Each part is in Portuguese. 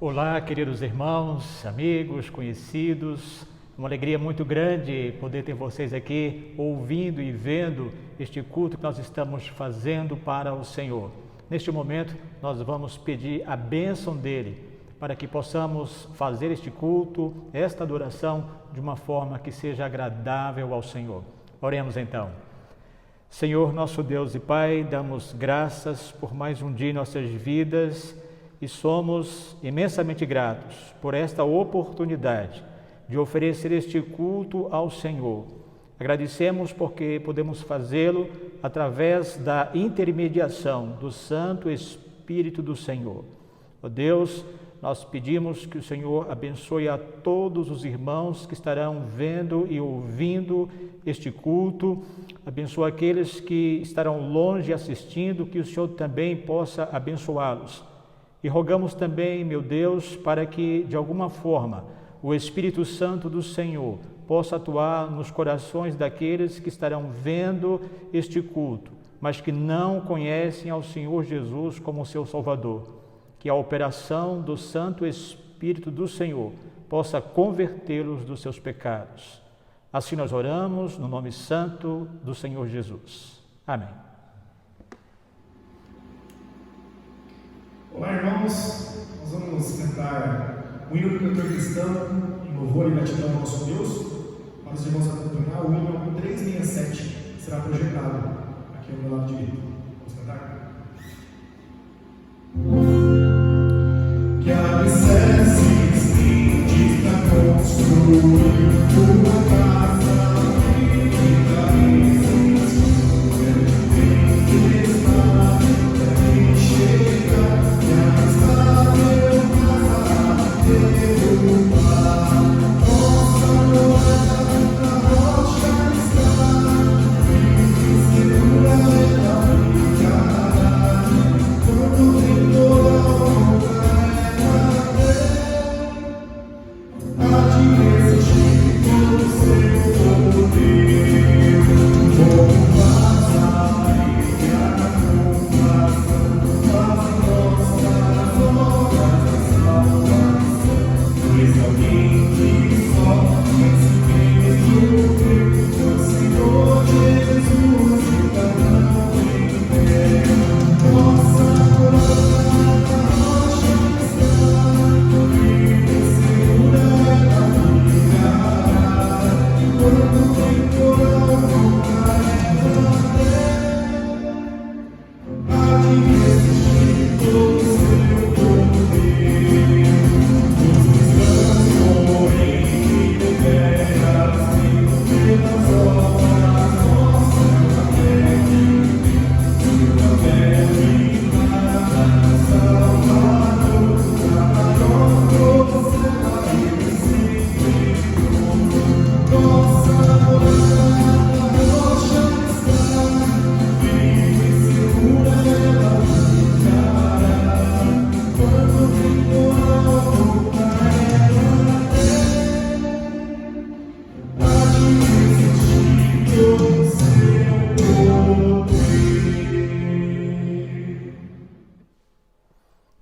Olá, queridos irmãos, amigos, conhecidos. Uma alegria muito grande poder ter vocês aqui ouvindo e vendo este culto que nós estamos fazendo para o Senhor. Neste momento, nós vamos pedir a bênção dele para que possamos fazer este culto, esta adoração, de uma forma que seja agradável ao Senhor. Oremos então. Senhor, nosso Deus e Pai, damos graças por mais um dia em nossas vidas e somos imensamente gratos por esta oportunidade de oferecer este culto ao Senhor. Agradecemos porque podemos fazê-lo através da intermediação do Santo Espírito do Senhor. Ó Deus, nós pedimos que o Senhor abençoe a todos os irmãos que estarão vendo e ouvindo este culto. Abençoa aqueles que estarão longe assistindo, que o Senhor também possa abençoá-los. E rogamos também, meu Deus, para que, de alguma forma, o Espírito Santo do Senhor possa atuar nos corações daqueles que estarão vendo este culto, mas que não conhecem ao Senhor Jesus como seu Salvador. Que a operação do Santo Espírito do Senhor possa convertê-los dos seus pecados. Assim nós oramos no nome santo do Senhor Jesus. Amém. Olá, irmãos, nós vamos cantar o hino do cantor cristão em louvor e gratidão ao nosso Deus. Para os irmãos acompanhar, o hino 367 será projetado aqui ao meu lado direito. Vamos cantar? Que alicerces tendes para construir tua casa, e raízes devem estar, devem chegar.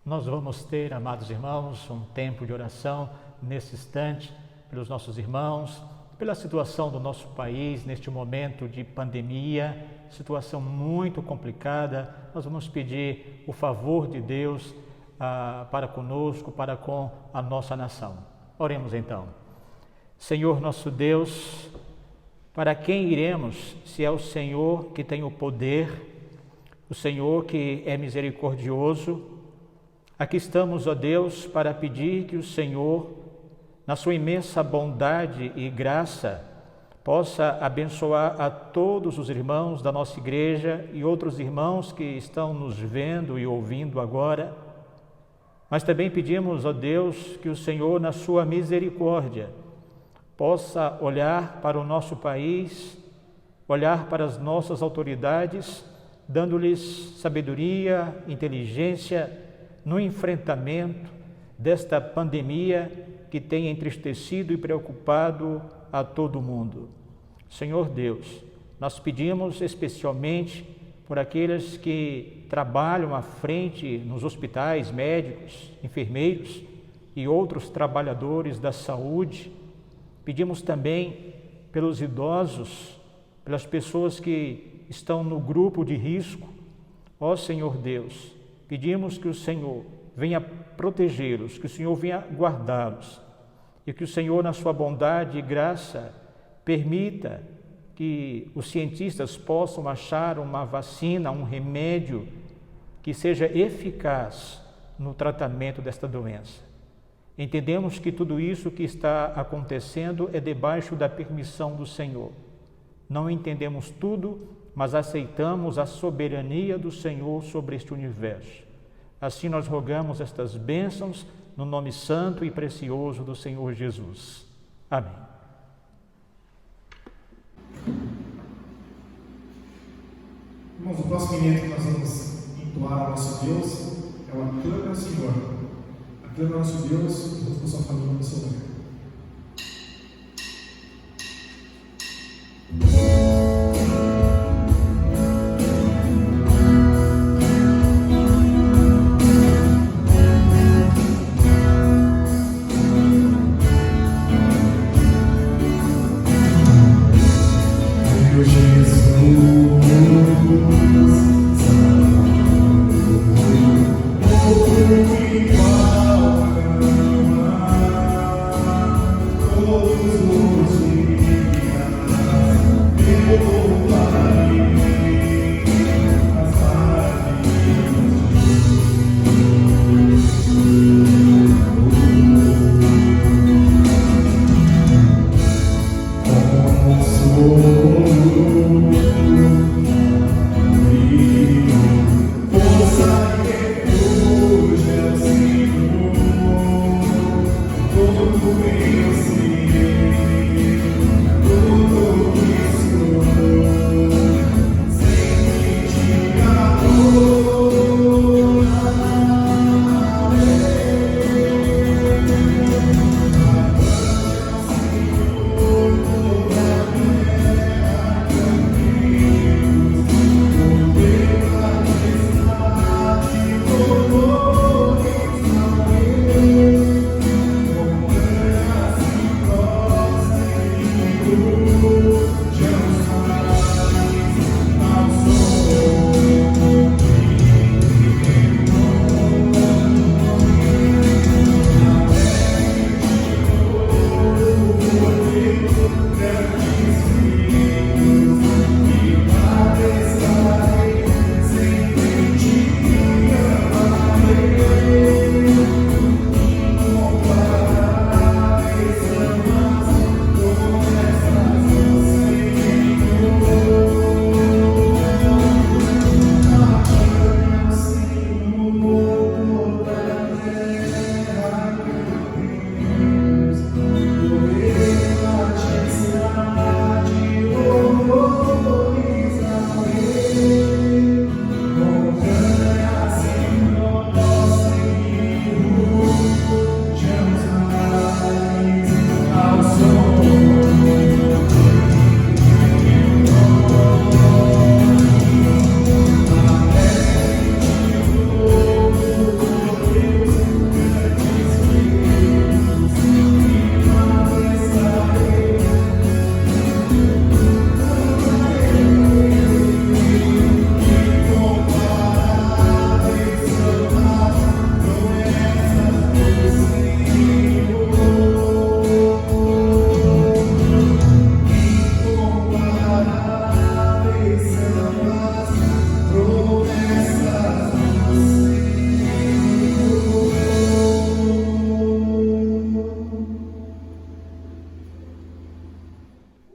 Nós vamos ter, amados irmãos, um tempo de oração nesse instante, pelos nossos irmãos, pela situação do nosso país neste momento de pandemia, situação muito complicada. Nós vamos pedir o favor de Deus para conosco, para com a nossa nação. Oremos então. Senhor nosso Deus, para quem iremos se é o Senhor que tem o poder, o Senhor que é misericordioso? Aqui estamos, ó Deus, para pedir que o Senhor, na sua imensa bondade e graça, possa abençoar a todos os irmãos da nossa igreja e outros irmãos que estão nos vendo e ouvindo agora. Mas também pedimos, ó Deus, que o Senhor, na sua misericórdia, possa olhar para o nosso país, olhar para as nossas autoridades, dando-lhes sabedoria, inteligência, no enfrentamento desta pandemia que tem entristecido e preocupado a todo mundo. Senhor Deus, nós pedimos especialmente por aqueles que trabalham à frente nos hospitais, médicos, enfermeiros, e outros trabalhadores da saúde. Pedimos também pelos idosos, pelas pessoas que estão no grupo de risco. Ó Senhor Deus, pedimos que o Senhor venha protegê-los, que o Senhor venha guardá-los e que o Senhor, na sua bondade e graça, permita que os cientistas possam achar uma vacina, um remédio que seja eficaz no tratamento desta doença. Entendemos que tudo isso que está acontecendo é debaixo da permissão do Senhor. Não entendemos tudo, mas aceitamos a soberania do Senhor sobre este universo. Assim nós rogamos estas bênçãos no nome santo e precioso do Senhor Jesus. Amém. Irmãos, o próximo momento que nós vamos entoar ao nosso Deus é o Aclame ao Senhor. Aclame ao nosso Deus, junto com a sua família no seu lugar.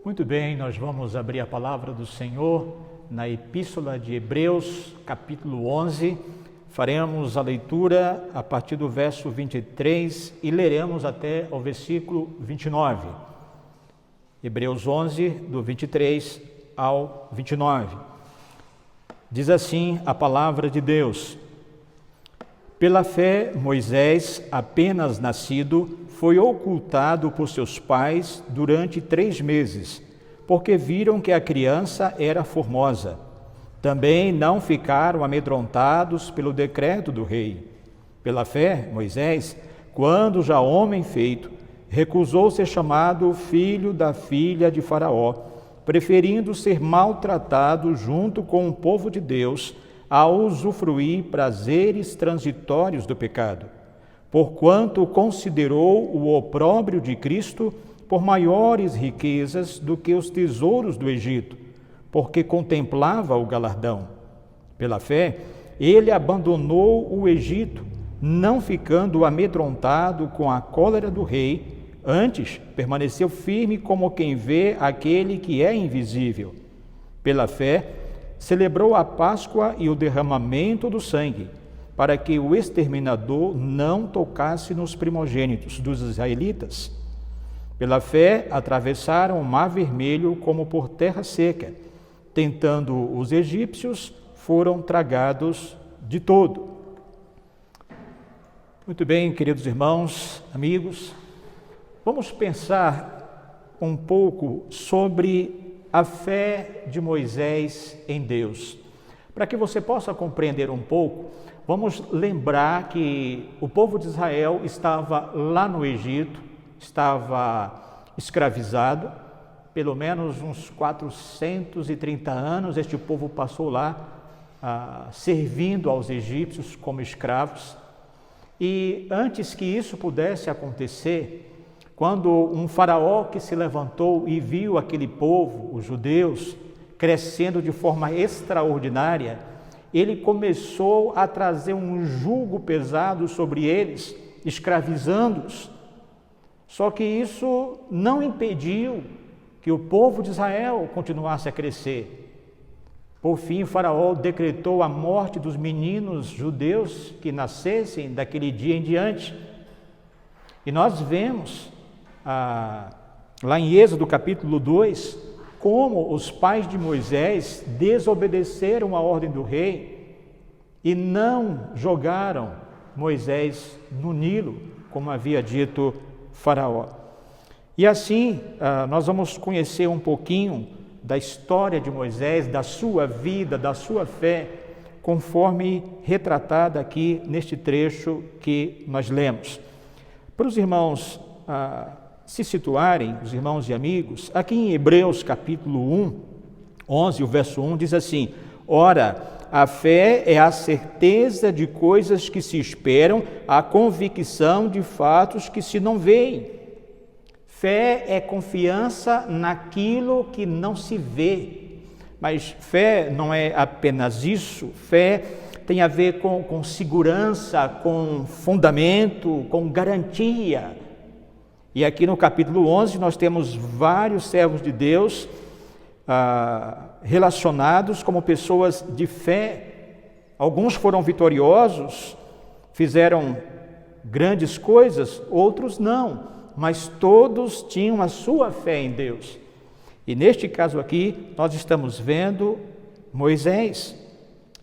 Muito bem, nós vamos abrir a palavra do Senhor na Epístola de Hebreus, capítulo 11. Faremos a leitura a partir do verso 23 e leremos até o versículo 29. Hebreus 11, do 23 ao 29. Diz assim a palavra de Deus: Pela fé, Moisés, apenas nascido, foi ocultado por seus pais durante 3 meses, porque viram que a criança era formosa. Também não ficaram amedrontados pelo decreto do rei. Pela fé, Moisés, quando já homem feito, recusou ser chamado filho da filha de Faraó, preferindo ser maltratado junto com o povo de Deus, a usufruir prazeres transitórios do pecado, porquanto considerou o opróbrio de Cristo por maiores riquezas do que os tesouros do Egito, porque contemplava o galardão. Pela fé, ele abandonou o Egito, não ficando amedrontado com a cólera do rei, antes permaneceu firme como quem vê aquele que é invisível. Pela fé, celebrou a Páscoa e o derramamento do sangue, para que o exterminador não tocasse nos primogênitos dos israelitas. Pela fé, atravessaram o Mar Vermelho como por terra seca, tentando os egípcios, foram tragados de todo. Muito bem, queridos irmãos, amigos, vamos pensar um pouco sobre a fé de Moisés em Deus. Para que você possa compreender um pouco, vamos lembrar que o povo de Israel estava lá no Egito, estava escravizado, pelo menos uns 430 anos este povo passou lá, servindo aos egípcios como escravos. E antes que isso pudesse acontecer, quando um faraó que se levantou e viu aquele povo, os judeus, crescendo de forma extraordinária, ele começou a trazer um jugo pesado sobre eles, escravizando-os. Só que isso não impediu que o povo de Israel continuasse a crescer. Por fim, Faraó decretou a morte dos meninos judeus que nascessem daquele dia em diante. E nós vemos, lá em Êxodo capítulo 2, como os pais de Moisés desobedeceram a ordem do rei e não jogaram Moisés no Nilo, como havia dito Faraó. E assim, nós vamos conhecer um pouquinho da história de Moisés, da sua vida, da sua fé, conforme retratada aqui neste trecho que nós lemos. Para os irmãos se situarem, os irmãos e amigos, aqui em Hebreus capítulo 11, o verso 1 diz assim: ora, a fé é a certeza de coisas que se esperam, a convicção de fatos que se não veem. Fé é confiança naquilo que não se vê. Mas fé não é apenas isso. Fé tem a ver com segurança, com fundamento, com garantia. E aqui no capítulo 11 nós temos vários servos de Deus relacionados como pessoas de fé. Alguns foram vitoriosos, fizeram grandes coisas, outros não. Mas todos tinham a sua fé em Deus. E neste caso aqui, nós estamos vendo Moisés.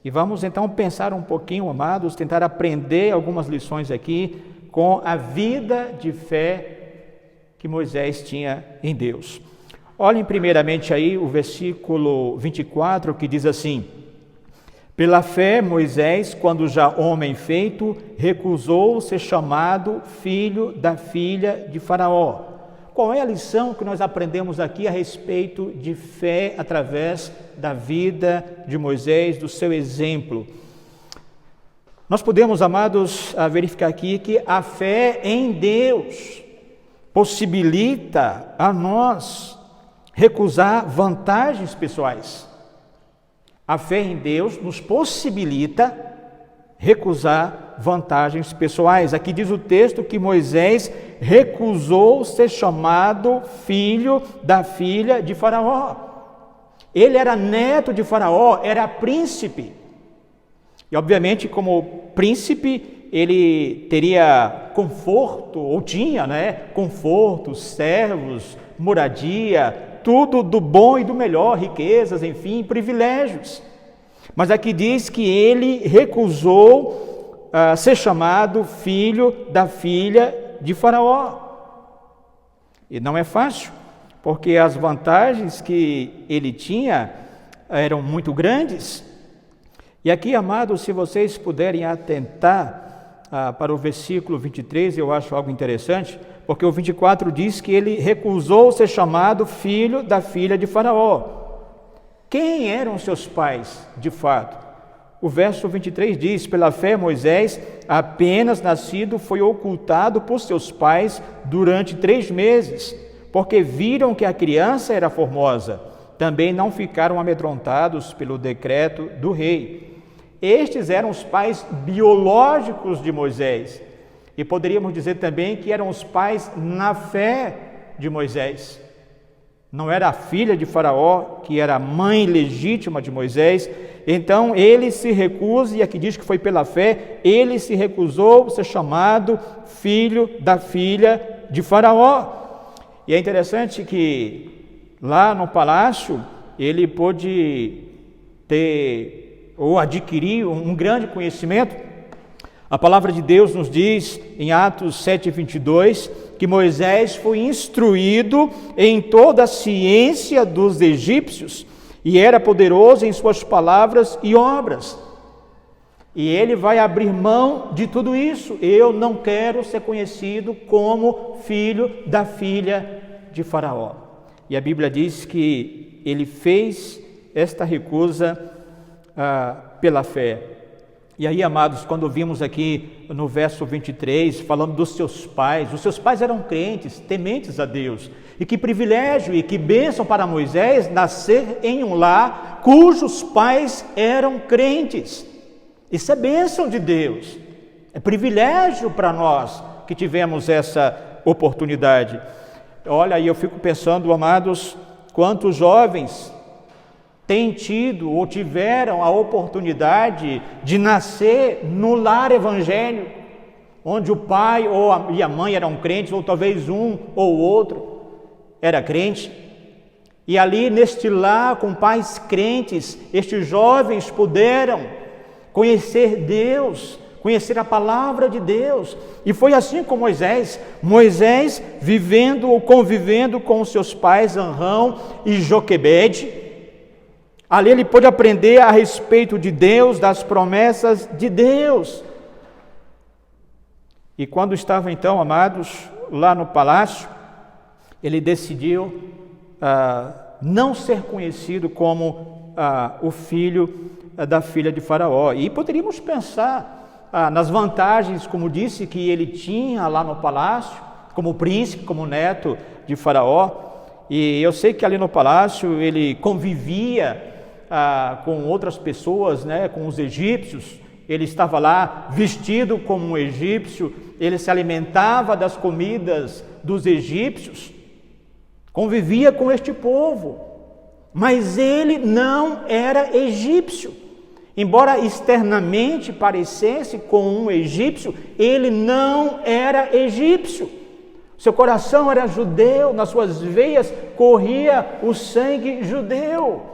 E vamos então pensar um pouquinho, amados, tentar aprender algumas lições aqui com a vida de fé que Moisés tinha em Deus. Olhem primeiramente aí o versículo 24, que diz assim: pela fé, Moisés, quando já homem feito, recusou ser chamado filho da filha de Faraó. Qual é a lição que nós aprendemos aqui a respeito de fé através da vida de Moisés, do seu exemplo? Nós podemos, amados, verificar aqui que a fé em Deus possibilita a nós recusar vantagens pessoais. A fé em Deus nos possibilita recusar vantagens pessoais. Aqui diz o texto que Moisés recusou ser chamado filho da filha de Faraó. Ele era neto de Faraó, era príncipe. E obviamente, como príncipe, ele teria conforto, ou tinha, conforto, servos, moradia, tudo do bom e do melhor, riquezas, enfim, privilégios. Mas aqui diz que ele recusou ser chamado filho da filha de Faraó. E não é fácil, porque as vantagens que ele tinha eram muito grandes. E aqui, amados, se vocês puderem atentar para o versículo 23, eu acho algo interessante, porque o 24 diz que ele recusou ser chamado filho da filha de Faraó. Quem eram seus pais, de fato? O verso 23 diz: pela fé Moisés, apenas nascido, foi ocultado por seus pais durante 3 meses, porque viram que a criança era formosa. Também não ficaram amedrontados pelo decreto do rei. Estes eram os pais biológicos de Moisés. E poderíamos dizer também que eram os pais na fé de Moisés. Não era a filha de Faraó, que era a mãe legítima de Moisés. Então ele se recusa, e aqui diz que foi pela fé, ele se recusou a ser chamado filho da filha de Faraó. E é interessante que lá no palácio ele pôde ter ou adquirir um grande conhecimento. A palavra de Deus nos diz em Atos 7:22 que Moisés foi instruído em toda a ciência dos egípcios e era poderoso em suas palavras e obras. E ele vai abrir mão de tudo isso. Eu não quero ser conhecido como filho da filha de Faraó. E a Bíblia diz que ele fez esta recusa pela fé. E aí, amados, quando vimos aqui no verso 23, falando dos seus pais, os seus pais eram crentes, tementes a Deus. E que privilégio e que bênção para Moisés nascer em um lar cujos pais eram crentes. Isso é bênção de Deus. É privilégio para nós que tivemos essa oportunidade. Olha, aí eu fico pensando, amados, quantos jovens têm tido ou tiveram a oportunidade de nascer no lar evangélico, onde o pai e a mãe eram crentes, ou talvez um ou outro era crente, e ali neste lar com pais crentes, estes jovens puderam conhecer Deus, conhecer a palavra de Deus. E foi assim com Moisés vivendo ou convivendo com os seus pais Amrão e Joquebede. Ali ele pôde aprender a respeito de Deus, das promessas de Deus. E quando estava então, amados, lá no palácio, ele decidiu não ser conhecido como o filho da filha de Faraó. E poderíamos pensar nas vantagens, como disse, que ele tinha lá no palácio, como príncipe, como neto de Faraó. E eu sei que ali no palácio ele convivia com outras pessoas, né, com os egípcios. Ele estava lá vestido como um egípcio, ele se alimentava das comidas dos egípcios, convivia com este povo, mas ele não era egípcio. Embora externamente parecesse com um egípcio, ele não era egípcio. Seu coração era judeu, nas suas veias corria o sangue judeu.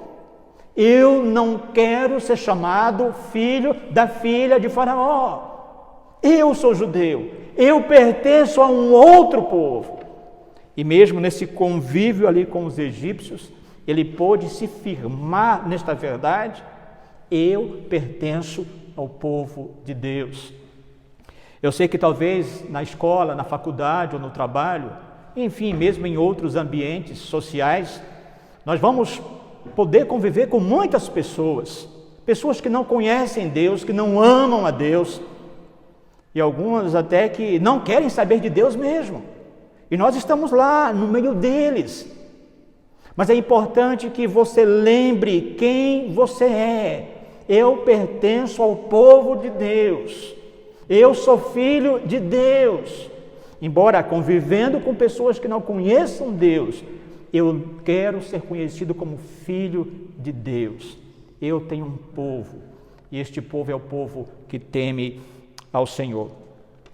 Eu não quero ser chamado filho da filha de Faraó. Eu sou judeu, eu pertenço a um outro povo. E mesmo nesse convívio ali com os egípcios, ele pôde se firmar nesta verdade: eu pertenço ao povo de Deus. Eu sei que talvez na escola, na faculdade ou no trabalho, enfim, mesmo em outros ambientes sociais, nós vamos poder conviver com muitas pessoas que não conhecem Deus, que não amam a Deus, e algumas até que não querem saber de Deus mesmo. E nós estamos lá no meio deles. Mas é importante que você lembre quem você é. Eu pertenço ao povo de Deus. Eu sou filho de Deus. Embora convivendo com pessoas que não conheçam Deus, eu quero ser conhecido como filho de Deus. Eu tenho um povo, e este povo é o povo que teme ao Senhor.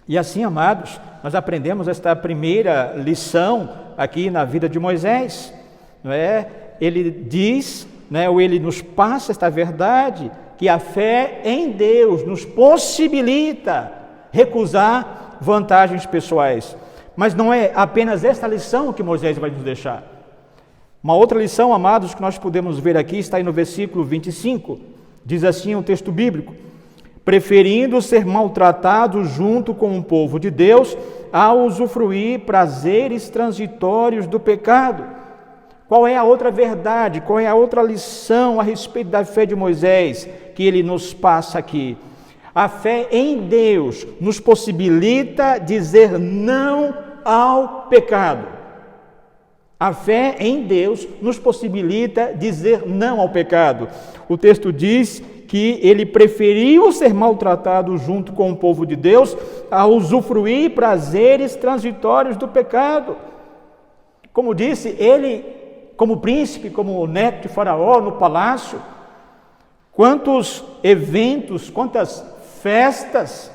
E assim, amados, nós aprendemos esta primeira lição aqui na vida de Moisés, não é? Ele diz, né, ou ele nos passa esta verdade, que a fé em Deus nos possibilita recusar vantagens pessoais. Mas não é apenas esta lição que Moisés vai nos deixar. Uma outra lição, amados, que nós podemos ver aqui, está aí no versículo 25, diz assim o texto bíblico: preferindo ser maltratado junto com o povo de Deus, a usufruir prazeres transitórios do pecado. Qual é a outra verdade, qual é a outra lição a respeito da fé de Moisés que ele nos passa aqui? A fé em Deus nos possibilita dizer não ao pecado. A fé em Deus nos possibilita dizer não ao pecado. O texto diz que ele preferiu ser maltratado junto com o povo de Deus a usufruir prazeres transitórios do pecado. Como disse, ele, como príncipe, como neto de Faraó no palácio, quantos eventos, quantas festas,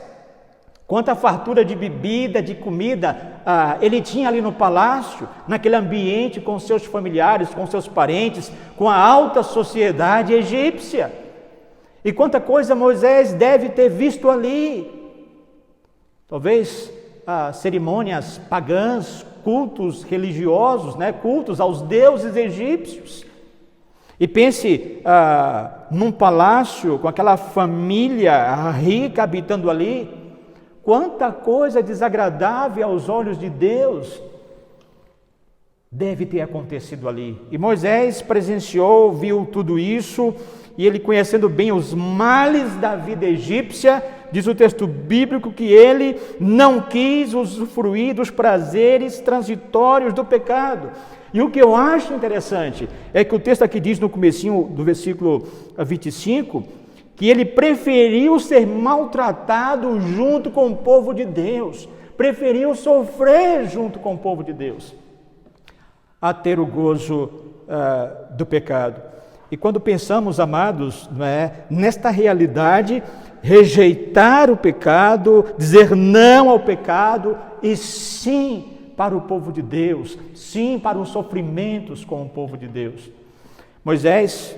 quanta fartura de bebida, de comida ele tinha ali no palácio, naquele ambiente com seus familiares, com seus parentes, com a alta sociedade egípcia. E quanta coisa Moisés deve ter visto ali. Talvez cerimônias pagãs, cultos religiosos, cultos aos deuses egípcios. E pense num palácio com aquela família rica habitando ali, quanta coisa desagradável aos olhos de Deus deve ter acontecido ali. E Moisés presenciou, viu tudo isso, e ele, conhecendo bem os males da vida egípcia, diz o texto bíblico que ele não quis usufruir dos prazeres transitórios do pecado. E o que eu acho interessante é que o texto aqui diz no comecinho do versículo 25, que ele preferiu ser maltratado junto com o povo de Deus, preferiu sofrer junto com o povo de Deus, a ter o gozo do pecado. E quando pensamos, amados, nesta realidade, rejeitar o pecado, dizer não ao pecado e sim para o povo de Deus, sim para os sofrimentos com o povo de Deus. Moisés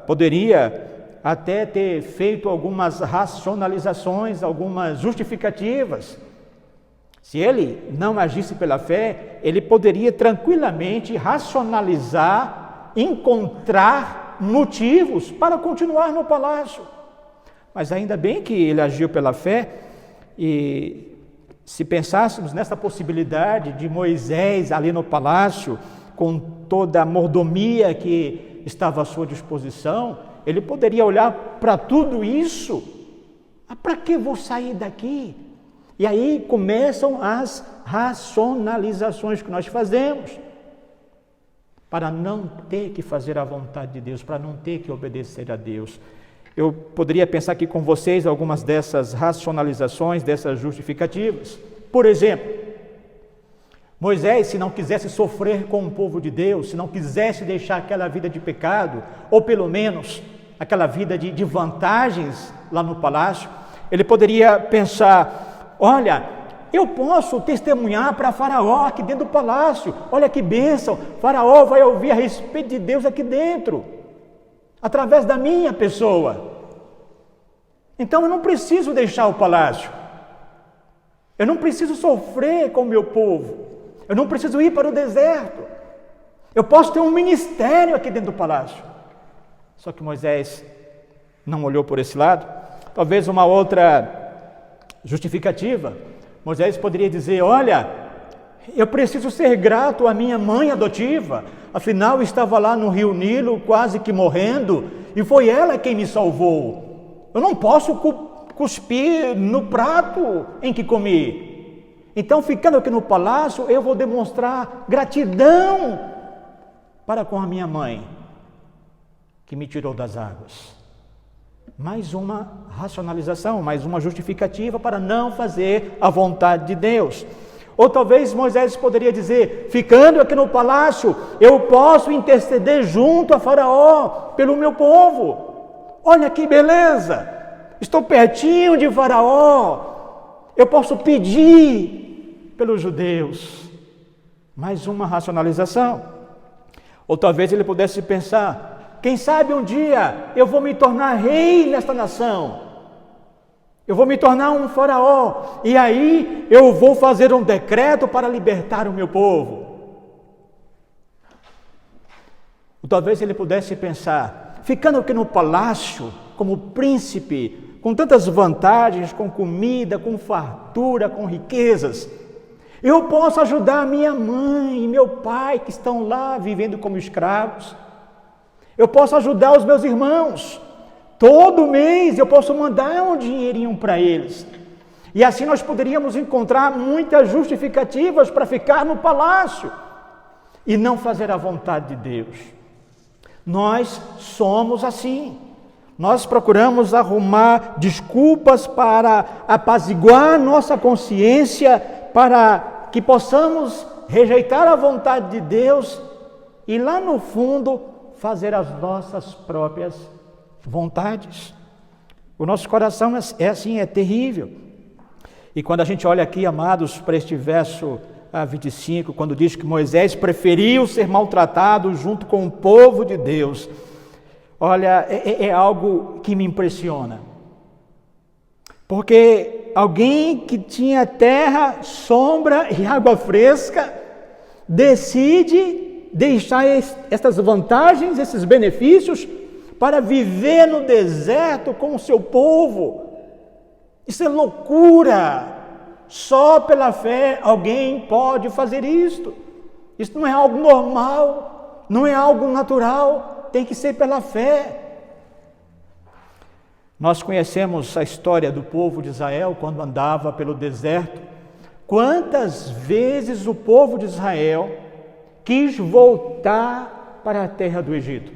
poderia até ter feito algumas racionalizações, algumas justificativas. Se ele não agisse pela fé, ele poderia tranquilamente racionalizar, encontrar motivos para continuar no palácio. Mas ainda bem que ele agiu pela fé, e se pensássemos nessa possibilidade de Moisés ali no palácio, com toda a mordomia que estava à sua disposição, ele poderia olhar para tudo isso. Para que vou sair daqui? E aí começam as racionalizações que nós fazemos, para não ter que fazer a vontade de Deus, para não ter que obedecer a Deus. Eu poderia pensar aqui com vocês algumas dessas racionalizações, dessas justificativas. Por exemplo, Moisés, se não quisesse sofrer com o povo de Deus, se não quisesse deixar aquela vida de pecado, ou pelo menos aquela vida de vantagens lá no palácio, ele poderia pensar: olha, eu posso testemunhar para Faraó aqui dentro do palácio, olha que bênção, Faraó vai ouvir a respeito de Deus aqui dentro, através da minha pessoa. Então eu não preciso deixar o palácio, eu não preciso sofrer com o meu povo, eu não preciso ir para o deserto, eu posso ter um ministério aqui dentro do palácio. Só que Moisés não olhou por esse lado. Talvez uma outra justificativa, Moisés poderia dizer: olha, eu preciso ser grato à minha mãe adotiva, afinal estava lá no rio Nilo quase que morrendo, e foi ela quem me salvou. Eu não posso cuspir no prato em que comi. Então, ficando aqui no palácio, eu vou demonstrar gratidão para com a minha mãe, que me tirou das águas. Mais uma racionalização, mais uma justificativa para não fazer a vontade de Deus. Ou talvez Moisés poderia dizer: ficando aqui no palácio, eu posso interceder junto a Faraó pelo meu povo. Olha que beleza! Estou pertinho de Faraó, eu posso pedir pelos judeus. Mais uma racionalização. Ou talvez ele pudesse pensar: quem sabe um dia eu vou me tornar rei nesta nação, eu vou me tornar um faraó, e aí eu vou fazer um decreto para libertar o meu povo. Ou talvez ele pudesse pensar: ficando aqui no palácio, como príncipe, com tantas vantagens, com comida, com fartura, com riquezas. Eu posso ajudar minha mãe e meu pai que estão lá vivendo como escravos. Eu posso ajudar os meus irmãos. Todo mês eu posso mandar um dinheirinho para eles. E assim nós poderíamos encontrar muitas justificativas para ficar no palácio e não fazer a vontade de Deus. Nós somos assim. Nós procuramos arrumar desculpas para apaziguar nossa consciência, para que possamos rejeitar a vontade de Deus e lá no fundo fazer as nossas próprias vontades. O nosso coração é assim, é terrível. E quando a gente olha aqui, amados, para este verso 25, quando diz que Moisés preferiu ser maltratado junto com o povo de Deus, olha, é algo que me impressiona. Porque alguém que tinha terra, sombra e água fresca, decide deixar estas vantagens, esses benefícios, para viver no deserto com o seu povo. Isso é loucura. Só pela fé alguém pode fazer isto. Isso não é algo normal, não é algo natural, tem que ser pela fé. Nós conhecemos a história do povo de Israel quando andava pelo deserto. Quantas vezes o povo de Israel quis voltar para a terra do Egito.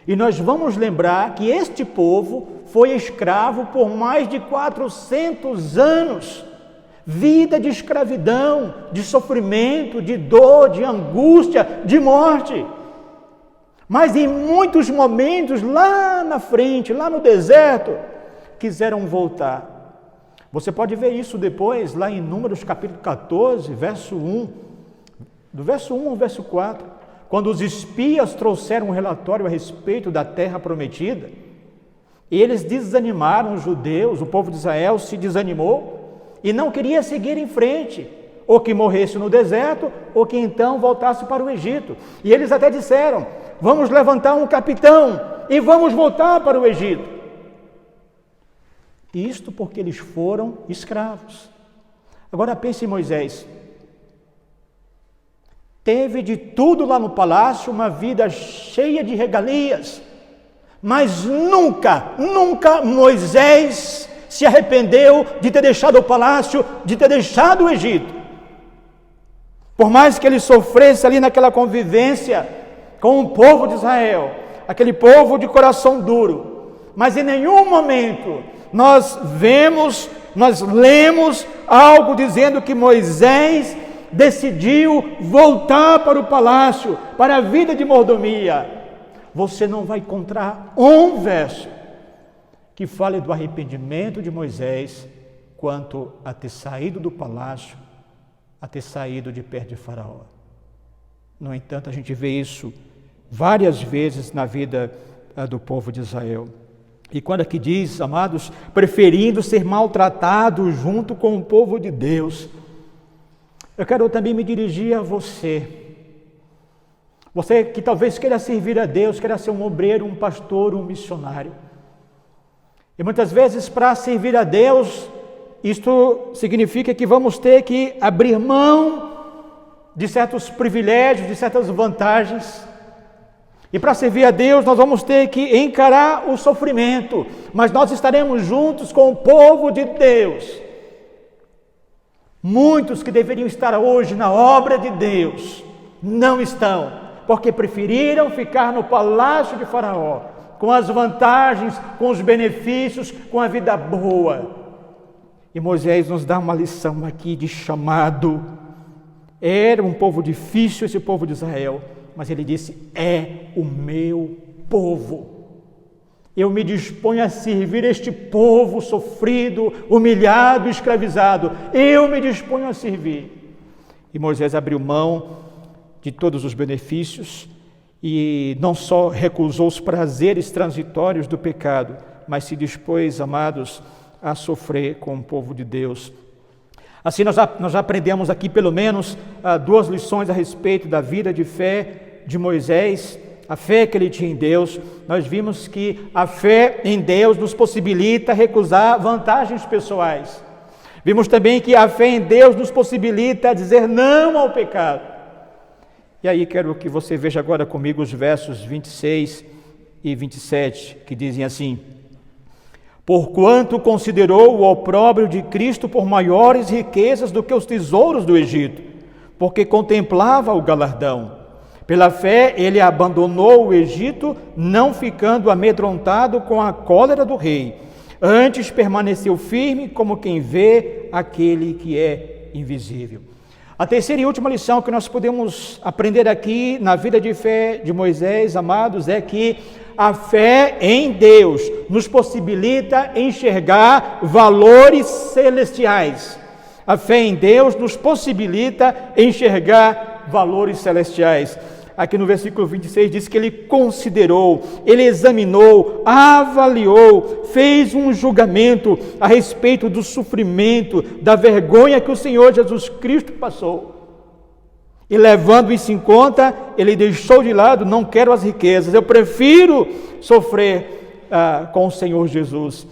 E nós vamos lembrar que este povo foi escravo por mais de 400 anos. Vida de escravidão, de sofrimento, de dor, de angústia, de morte. Mas em muitos momentos, lá na frente, lá no deserto, quiseram voltar. Você pode ver isso depois, lá em Números capítulo 14, verso 1. Do verso 1 ao verso 4. Quando os espias trouxeram um relatório a respeito da terra prometida, eles desanimaram os judeus, o povo de Israel se desanimou e não queria seguir em frente, ou que morresse no deserto, ou que então voltasse para o Egito. E eles até disseram: vamos levantar um capitão e vamos voltar para o Egito. Isto porque eles foram escravos. Agora pense em Moisés. Teve de tudo lá no palácio, uma vida cheia de regalias, mas nunca Moisés se arrependeu de ter deixado o palácio, de ter deixado o Egito. Por mais que ele sofresse ali naquela convivência com o povo de Israel, aquele povo de coração duro, mas em nenhum momento nós lemos algo dizendo que Moisés decidiu voltar para o palácio, para a vida de mordomia. Você não vai encontrar um verso que fale do arrependimento de Moisés quanto a ter saído do palácio, a ter saído de perto de Faraó. No entanto, a gente vê isso várias vezes na vida do povo de Israel. E quando aqui diz, amados, preferindo ser maltratado junto com o povo de Deus, eu quero também me dirigir a você. Você que talvez queira servir a Deus, queira ser um obreiro, um pastor, um missionário. E muitas vezes, para servir a Deus, isto significa que vamos ter que abrir mão de certos privilégios, de certas vantagens. E para servir a Deus, nós vamos ter que encarar o sofrimento, mas nós estaremos juntos com o povo de Deus. Muitos que deveriam estar hoje na obra de Deus, não estão, porque preferiram ficar no palácio de Faraó, com as vantagens, com os benefícios, com a vida boa. E Moisés nos dá uma lição aqui de chamado. Era um povo difícil esse povo de Israel, mas ele disse: é o meu povo. Eu me disponho a servir este povo sofrido, humilhado, escravizado. Eu me disponho a servir. E Moisés abriu mão de todos os benefícios e não só recusou os prazeres transitórios do pecado, mas se dispôs, amados, a sofrer com o povo de Deus. Assim nós já aprendemos aqui pelo menos 2 lições a respeito da vida de fé de Moisés. a fé que ele tinha em Deus, nós vimos que a fé em Deus nos possibilita recusar vantagens pessoais. Vimos também que a fé em Deus nos possibilita dizer não ao pecado. E aí quero que você veja agora comigo os versos 26 e 27, que dizem assim: porquanto considerou o opróbrio de Cristo por maiores riquezas do que os tesouros do Egito, porque contemplava o galardão. Pela fé ele abandonou o Egito, não ficando amedrontado com a cólera do rei. Antes permaneceu firme como quem vê aquele que é invisível. A terceira e última lição que nós podemos aprender aqui na vida de fé de Moisés, amados, é que a fé em Deus nos possibilita enxergar valores celestiais. A fé em Deus nos possibilita enxergar valores celestiais. Aqui no versículo 26 diz que ele considerou, ele examinou, avaliou, fez um julgamento a respeito do sofrimento, da vergonha que o Senhor Jesus Cristo passou. E levando isso em conta, ele deixou de lado: não quero as riquezas, eu prefiro sofrer com o Senhor Jesus.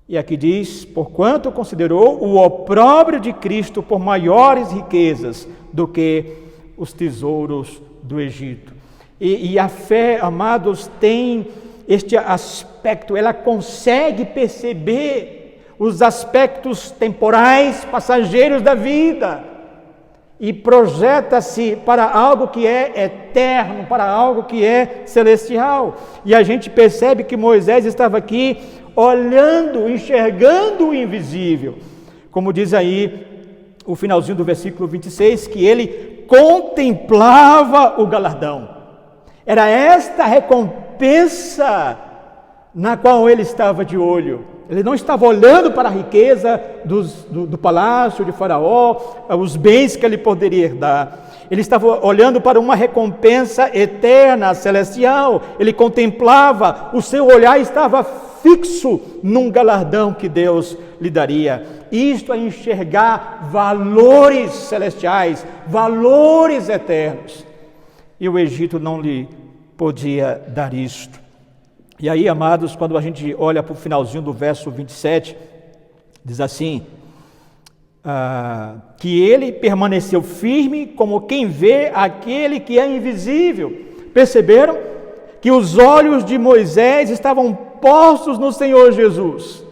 E aqui diz: porquanto considerou o opróbrio de Cristo por maiores riquezas do que os tesouros do Egito. E a fé, amados, tem este aspecto, ela consegue perceber os aspectos temporais, passageiros da vida e projeta-se para algo que é eterno, para algo que é celestial. E a gente percebe que Moisés estava aqui olhando, enxergando o invisível. Como diz aí o finalzinho do versículo 26, que ele contemplava o galardão. Era esta recompensa na qual ele estava de olho. Ele não estava olhando para a riqueza do palácio de Faraó, os bens que ele poderia herdar. Ele estava olhando para uma recompensa eterna, celestial. Ele contemplava, o seu olhar estava fixo num galardão que Deus lhe daria. Isto é enxergar valores celestiais, valores eternos. E o Egito não lhe podia dar isto. E aí, amados, quando a gente olha para o finalzinho do verso 27, diz assim: que ele permaneceu firme como quem vê aquele que é invisível. Perceberam que os olhos de Moisés estavam postos no Senhor Jesus.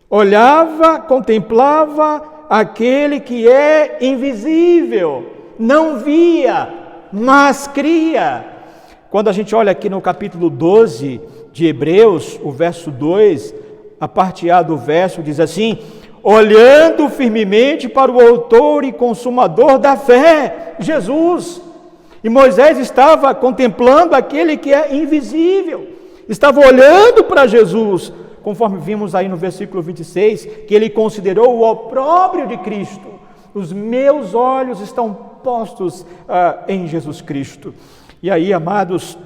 Olhava, contemplava aquele que é invisível, não via, mas cria. Quando a gente olha aqui no capítulo 12 de Hebreus, o verso 2, a parte A do verso diz assim: olhando firmemente para o autor e consumador da fé, Jesus. E Moisés estava contemplando aquele que é invisível, estava olhando para Jesus, conforme vimos aí no versículo 26, que ele considerou o opróbrio de Cristo. Os meus olhos estão postos em Jesus Cristo. E aí, amados,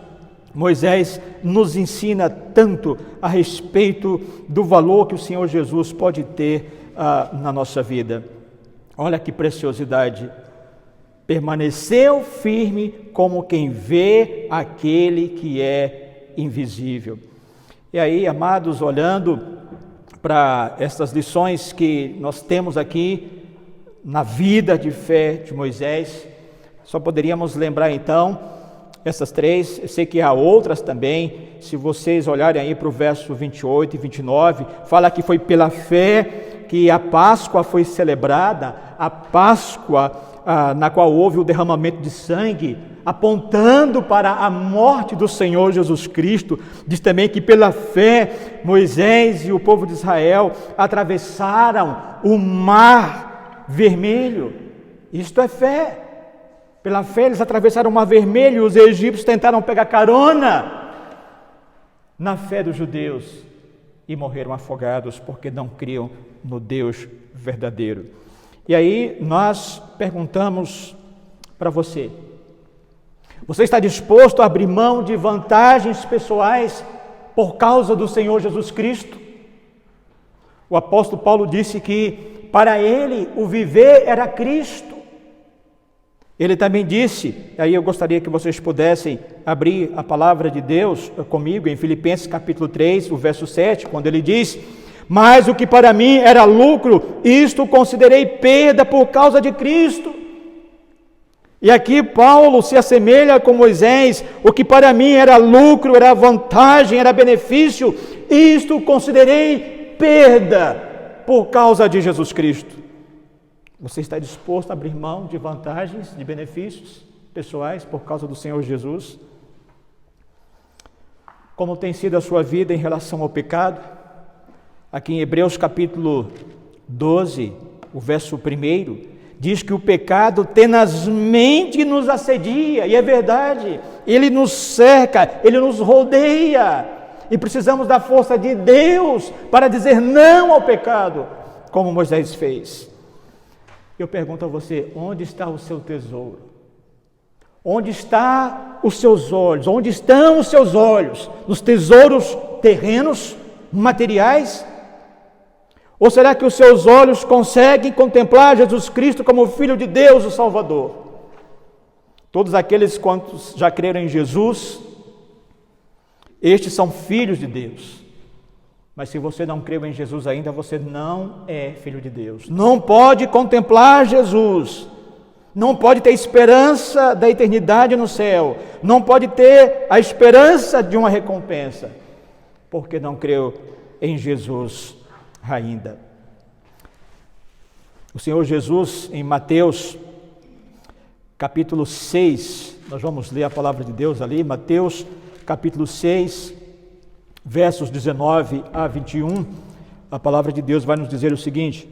Moisés nos ensina tanto a respeito do valor que o Senhor Jesus pode ter na nossa vida. Olha que preciosidade. Permaneceu firme como quem vê aquele que é invisível. E aí, amados, olhando para essas lições que nós temos aqui na vida de fé de Moisés, só poderíamos lembrar então essas três. Eu sei que há outras também. Se vocês olharem aí para o verso 28 e 29, fala que foi pela fé que a Páscoa foi celebrada, a Páscoa na qual houve o derramamento de sangue, apontando para a morte do Senhor Jesus Cristo. Diz também que pela fé Moisés e o povo de Israel atravessaram o mar vermelho. Isto é fé. Pela fé eles atravessaram o mar vermelho e os egípcios tentaram pegar carona na fé dos judeus e morreram afogados porque não criam no Deus verdadeiro. E aí nós perguntamos para você: você está disposto a abrir mão de vantagens pessoais por causa do Senhor Jesus Cristo? O apóstolo Paulo disse que para ele o viver era Cristo. Ele também disse, aí eu gostaria que vocês pudessem abrir a palavra de Deus comigo em Filipenses capítulo 3, o verso 7, quando ele diz: mas o que para mim era lucro, isto considerei perda por causa de Cristo. E aqui Paulo se assemelha com Moisés: o que para mim era lucro, era vantagem, era benefício, isto considerei perda por causa de Jesus Cristo. Você está disposto a abrir mão de vantagens, de benefícios pessoais por causa do Senhor Jesus? Como tem sido a sua vida em relação ao pecado? Aqui em Hebreus capítulo 12, o verso 1, diz que o pecado tenazmente nos assedia, e é verdade, ele nos cerca, ele nos rodeia, e precisamos da força de Deus para dizer não ao pecado, como Moisés fez. Eu pergunto a você: onde está o seu tesouro? Onde estão os seus olhos? Onde estão os seus olhos? Nos tesouros terrenos, materiais? Ou será que os seus olhos conseguem contemplar Jesus Cristo como Filho de Deus, o Salvador? Todos aqueles quantos já creram em Jesus, estes são filhos de Deus. Mas se você não creu em Jesus ainda, você não é filho de Deus. Não pode contemplar Jesus. Não pode ter esperança da eternidade no céu. Não pode ter a esperança de uma recompensa, porque não creu em Jesus ainda. O Senhor Jesus, em Mateus capítulo 6, nós vamos ler a palavra de Deus ali, Mateus capítulo 6, versos 19 a 21, a palavra de Deus vai nos dizer o seguinte: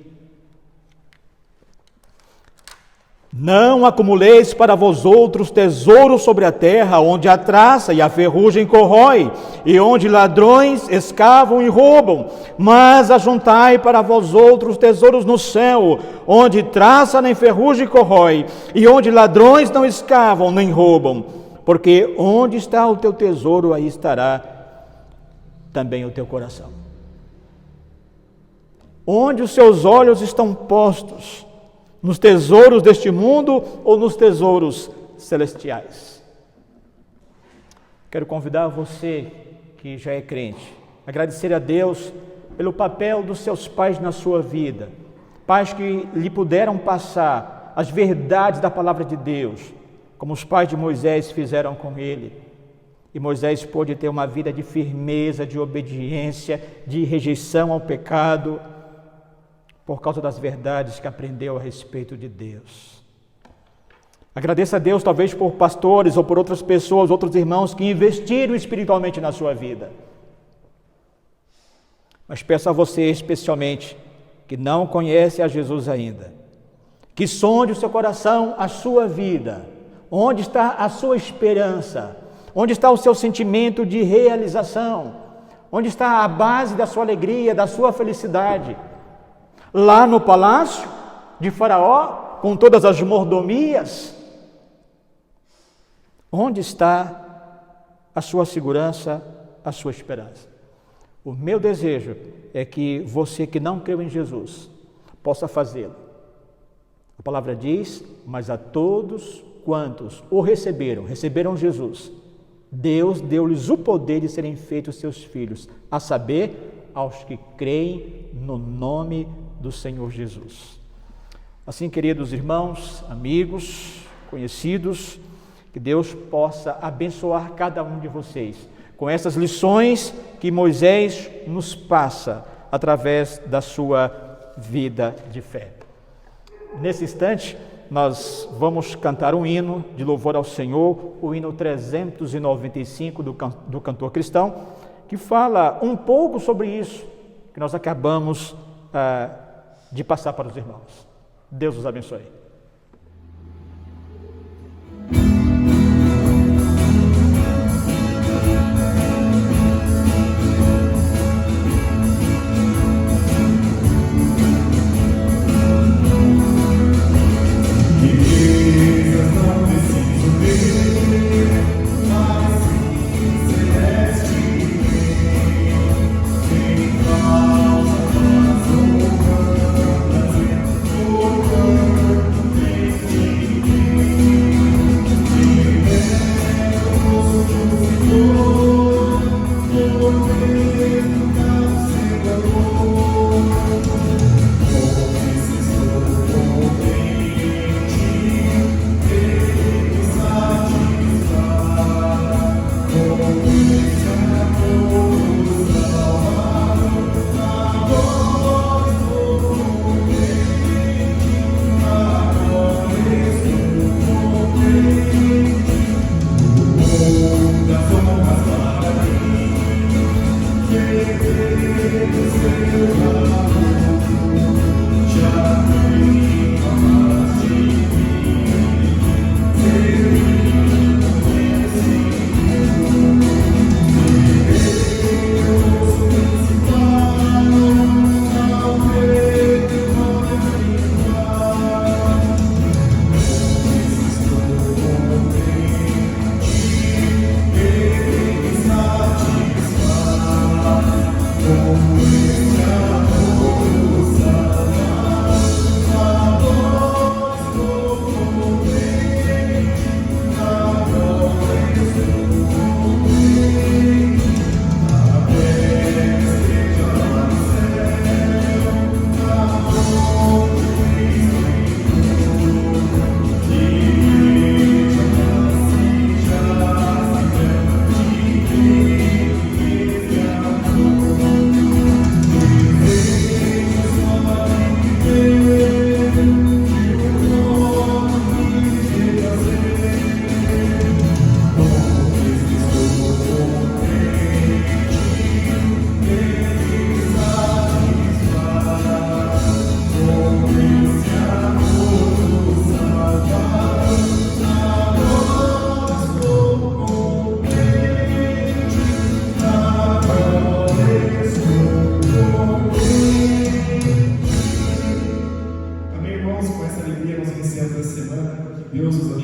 não acumuleis para vós outros tesouros sobre a terra, onde a traça e a ferrugem corrói, e onde ladrões escavam e roubam, mas ajuntai para vós outros tesouros no céu, onde traça nem ferrugem corrói, e onde ladrões não escavam nem roubam, porque onde está o teu tesouro, aí estará também o teu coração. Onde os seus olhos estão postos? Nos tesouros deste mundo ou nos tesouros celestiais? Quero convidar você que já é crente, agradecer a Deus pelo papel dos seus pais na sua vida, pais que lhe puderam passar as verdades da palavra de Deus, como os pais de Moisés fizeram com ele. E Moisés pôde ter uma vida de firmeza, de obediência, de rejeição ao pecado, por causa das verdades que aprendeu a respeito de Deus. Agradeça a Deus talvez por pastores ou por outras pessoas, outros irmãos que investiram espiritualmente na sua vida. Mas peço a você especialmente, que não conhece a Jesus ainda, que sonde o seu coração, a sua vida. Onde está a sua esperança? Onde está o seu sentimento de realização? Onde está a base da sua alegria, da sua felicidade? Lá no palácio de Faraó, com todas as mordomias? Onde está a sua segurança, a sua esperança? O meu desejo é que você que não creu em Jesus possa fazê-lo. A palavra diz: mas a todos quantos o receberam Jesus, Deus deu-lhes o poder de serem feitos seus filhos, a saber, aos que creem no nome do Senhor Jesus. Assim, queridos irmãos, amigos, conhecidos, que Deus possa abençoar cada um de vocês com essas lições que Moisés nos passa através da sua vida de fé. Nesse instante, nós vamos cantar um hino de louvor ao Senhor, o hino 395 do cantor cristão, que fala um pouco sobre isso que nós acabamos de passar para os irmãos. Deus os abençoe.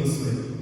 abençoe.